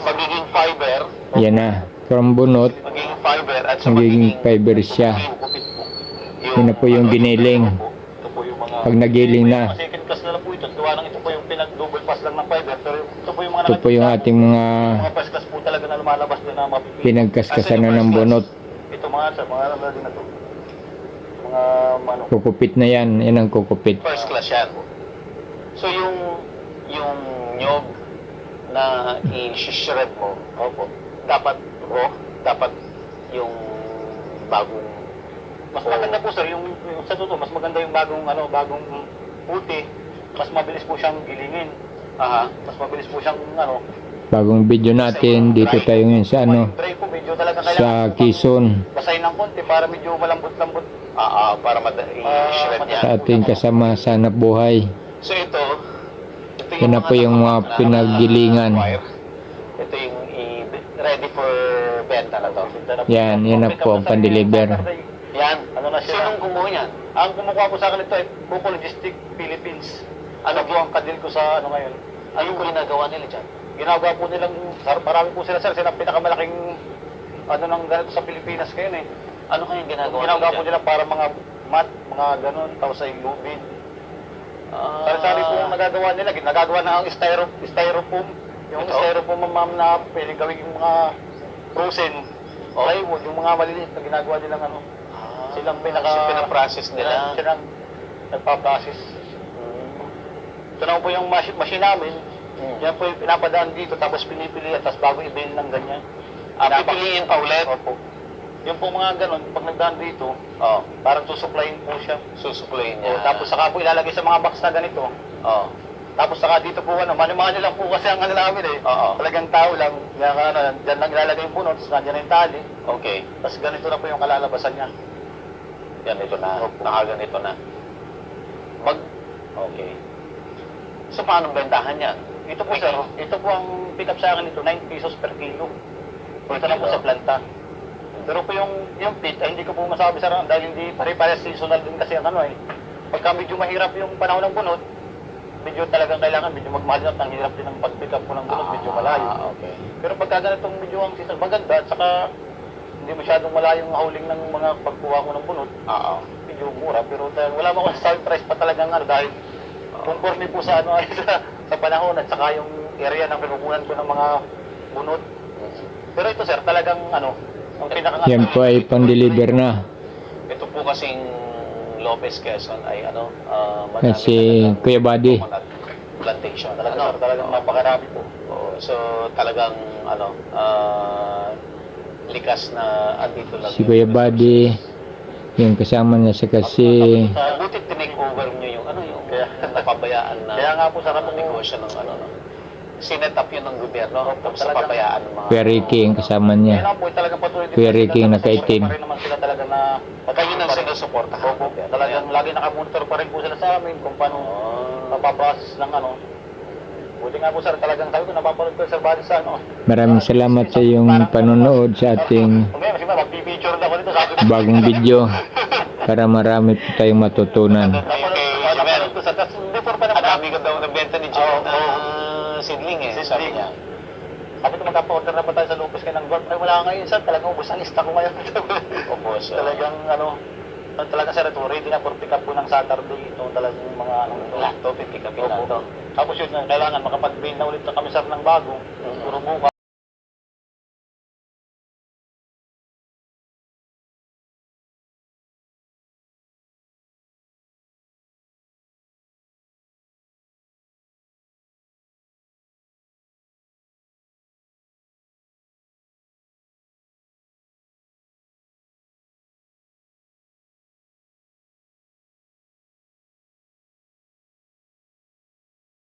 magiging fiber. Yan na. From bunot, Magiging fiber at sa magiging fiber siya. gupit po. Yun na po yung giniling. Ito po yung mga... Pag nagiling na, Second class na lang po ito. Gawa ng ito po yung pinag-double pass lang ng fiber. Pero ito po yung mga... ito po yung ating mga first class po talaga na lumalabas doon na mapipili. pinagkaskasan na ng bunot. Ito mga din na to. Mga ano. Kukupit na yan. Yan ang kukupit. First class yan. So yung nyog na i-shred mo, opo, dapat raw, dapat yung bagong mas maganda po sir, yung sa totoo, mas maganda yung bagong puti, mas mabilis po siyang gilingin. Mas mabilis po siyang Bagong video natin, dito tayo ngayon sa try po, medyo talaga sa Quezon. basahin ng konti para medyo malambot-lambot. Para i-shred niya. Sa ating kasama sa hanap buhay. So ito Yan na po yung mga pinaggilingan. Ito yung ready for benta na to. Yan na po ang pan-deliver. Yan, na siya. Sinong kumuha niyan? Ang kumukuha po sa akin ito ay Buko Logistic Philippines. Ano po ang kadil ko sa ngayon? Ano po ginagawa nila dyan? Ginagawa po nilang, marami po sila sir, sila pinakamalaking ng ganito sa Pilipinas ngayon eh. Ano kayong ginagawa po nila para mga mat, mga ganun, tapos ay lubid. Sari-sari po yung nagagawa nila. Nagagawa na ang styrofoam. Yung styrofoam ma'am na pwede gawin yung mga frozen. Plywood, yung mga maliliit na ginagawa nilang silang pinaprocess nila. Silang nagpa-process. Ito na po yung machine namin. Yan po yung pinapadaan dito, tapos pinipili at tapos bago i-bail ng ganyan. Pipiliin pa ulit? Opo. Yung po mga ganun, pag nagdaan dito, parang susuplayin po siya. Susuplayin niya. Tapos saka po ilalagay sa mga box na ganito. Tapos saka dito po, mani-mani lang po kasi ang namin eh. Talagang tao lang. Diyan lang ilalagay yung bunot, tapos nandiyan na yung tali. Okay. Tapos ganito na po yung kalalabasan niya. Ganito na. Nakaganito na. Okay. So paano bentahan yan? Ito po sir, ito po ang pick up sa akin ito, 9 pesos per kilo. Ito na po sa planta. Pero po yung pit, hindi ko po masabi sir, dahil hindi pare-parehas seasonal din kasi ang pagka medyo mahirap yung panahon ng bunot, medyo talagang kailangan, medyo magmahal at ang hirap din ang pag-pick up po ng bunot, medyo malayo. Okay. Pero pagka ganitong medyo ang season maganda, at saka hindi masyadong malayo yung hauling ng mga pagkuha ko ng bunot, medyo mura. Pero wala mo akong sale price pa talagang dahil conforme po sa sa panahon at saka yung area ng pinukunan ko ng mga bunot. Pero ito sir, talagang ang Yan po ay pan-deliver na. Ito po kasing Lopez Quezon ay Kasi Kuya Buddy. Plantation. Talagang napakarami po. So talagang likas na andito lang. Si Kuya Buddy, yung kasama niya sa kasi buti tinake over nyo yung napabayaan na kaya nga po sa negosyo ng sinet up yun ng gobyerno tapos sa pabayaan ng mga Kuya Ricky ang kasama niya. Kuya Ricky nakaitim. Sila talaga na kayo nang sinusuportahan. Talagang lagi nakamonitor pa rin po sila sa amin kung paano napaprocess ng buti nga po sir, talagang sabi ko napapanood ko sir Buddy sa Maraming salamat sa iyong panonood sa ating bagong video para marami po tayong matutunan. Dami ka daw nabenta ni John seedling sabi niya. Sabi ko magkapa-order na ba tayo sa Lopez kayo ng golf? Ay wala ngayon sir, talagang ubos ang lista ko ngayon. Talagang talagang sir, ito ready na for pick up po ng Saturday. Ito talagang mga ito, pick up na ito. Tapos yun, kailangan makapag-bail na ulit na kami sir ng bago. Puro bukas.